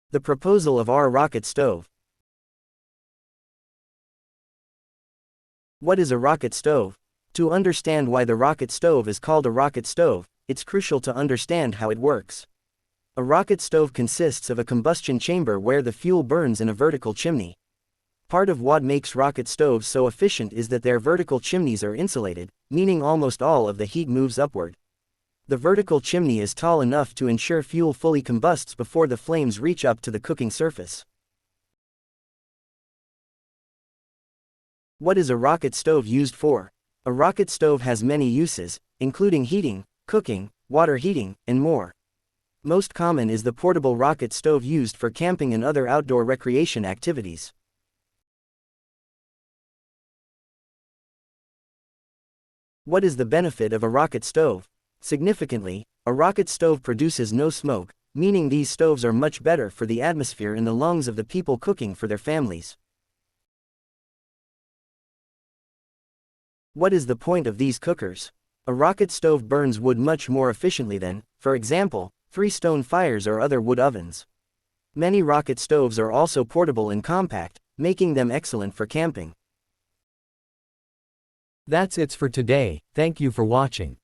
The proposal of our rocket stove. What is a rocket stove? To understand why the rocket stove is called a rocket stove, it's crucial to understand how it works. A rocket stove consists of a combustion chamber where the fuel burns in a vertical chimney. Part of what makes rocket stoves so efficient is that their vertical chimneys are insulated, meaning almost all of the heat moves upward. The vertical chimney is tall enough to ensure fuel fully combusts before the flames reach up to the cooking surface. What is a rocket stove used for? A rocket stove has many uses, including heating, cooking, water heating, and more. Most common is the portable rocket stove used for camping and other outdoor recreation activities. What is the benefit of a rocket stove? Significantly, a rocket stove produces no smoke, meaning these stoves are much better for the atmosphere and the lungs of the people cooking for their families. What is the point of these cookers? A rocket stove burns wood much more efficiently than, for example, freestone fires or other wood ovens. Many rocket stoves are also portable and compact, making them excellent for camping. That's it for today. Thank you for watching.